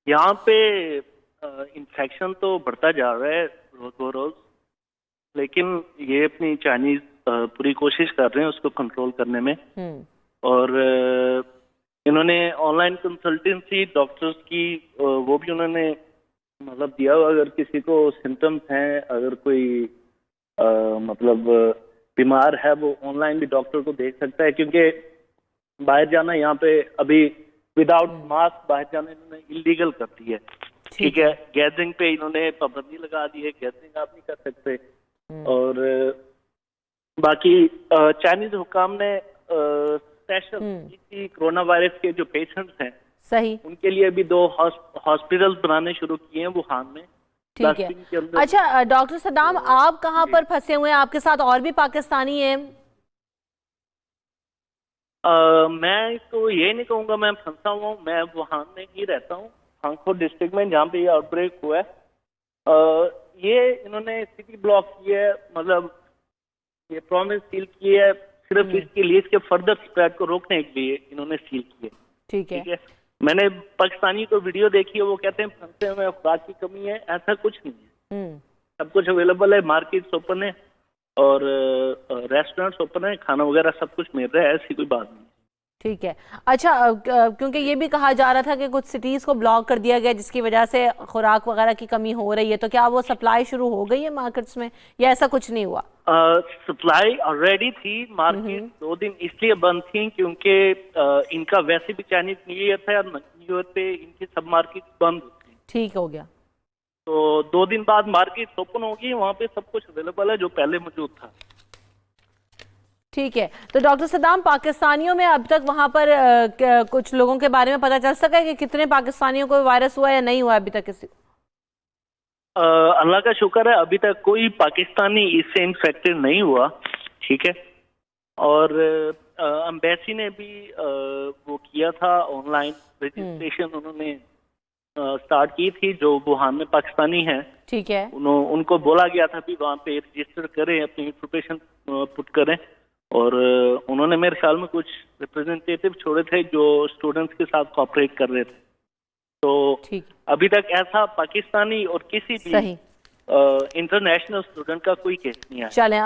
यहाँ पे इन्फेक्शन तो बढ़ता जा रहा है रोज रोज, लेकिन ये अपनी चाइनीज पूरी कोशिश कर रहे हैं उसको कंट्रोल करने में। और इन्होंने ऑनलाइन कंसल्टेंसी डॉक्टर्स की वो भी उन्होंने मतलब दिया। अगर किसी को सिम्टम्स हैं, अगर कोई मतलब बीमार है, वो ऑनलाइन भी डॉक्टर को देख सकता है, क्योंकि बाहर जाना यहाँ पे अभी विदाउट मास्क बाहर जाना इन्होंने इलीगल कर दी है। ठीक है, गैदरिंग पे इन्होंने पाबंदी लगा दी है, गैदरिंग आप नहीं कर सकते। और बाकी चाइनीज हुकाम ने स्पेशल कोरोना वायरस के जो पेशेंट्स हैं सही उनके लिए भी 2 हॉस्पिटल्स बनाने शुरू किए हैं वुहान में। ठीक है। अच्छा डॉक्टर सदाम, आप कहाँ पर फंसे हुए हैं? आपके साथ और भी पाकिस्तानी हैं? मैं तो ये नहीं कहूँगा मैं फंसा हुआ हूँ, मैं वुहान में ही रहता हूँ, हांगखो डिस्ट्रिक्ट में, जहाँ पे ये आउटब्रेक हुआ है। ये इन्होंने सिटी ब्लॉक की है, मतलब ये प्रॉमिस सील की है, सिर्फ इसके लिए, इसके फर्दर स्प्रेड को रोकने के लिए इन्होंने सील की है। ठीक है। मैंने पाकिस्तानी को वीडियो देखी है, वो कहते हैं फंसे हुए अफराद की कमी है, ऐसा कुछ नहीं है। सब कुछ अवेलेबल है, मार्केट ओपन है और रेस्टोरेंट्स ओपन है, खाना वगैरह सब कुछ मिल रहा है, ऐसी कोई बात नहीं। ठीक है। अच्छा क्योंकि ये भी कहा जा रहा था कि कुछ सिटीज को ब्लॉक कर दिया गया जिसकी वजह से खुराक वगैरह की कमी हो रही है, तो क्या वो सप्लाई शुरू हो गई है मार्केट्स में या ऐसा कुछ नहीं हुआ? सप्लाई ऑलरेडी थी, मार्केट 2 दिन इसलिए बंद थी क्योंकि इनका वैसे भी चाइनीज न्यू ईयर था और न्यू ईयर पे इनकी सब मार्केट बंद थी। ठीक हो गया। तो 2 दिन बाद मार्केट ओपन होगी, वहाँ पे सब कुछ अवेलेबल है जो पहले मौजूद था। ठीक है। तो डॉक्टर सदाम, पाकिस्तानियों में अब तक वहां पर कुछ लोगों के बारे में पता चल सका है कि कितने पाकिस्तानियों को वायरस हुआ या नहीं हुआ अभी तक किसी? अल्लाह का शुक्र है अभी तक कोई पाकिस्तानी इससे इन्फेक्टेड नहीं हुआ। ठीक है। और एम्बेसी ने भी वो किया था, ऑनलाइन रजिस्ट्रेशन उन्होंने स्टार्ट की थी, जो वुहान में पाकिस्तानी हैं। ठीक है। उनको बोला गया था भी वहाँ पे रजिस्टर करें, अपनी इंफॉर्मेशन पुट करें, और उन्होंने मेरे ख्याल में कुछ रिप्रेजेंटेटिव छोड़े थे जो स्टूडेंट्स के साथ कोऑपरेट कर रहे थे। तो अभी तक ऐसा पाकिस्तानी और किसी भी इंटरनेशनल स्टूडेंट का कोई केस नहीं आया। चलें।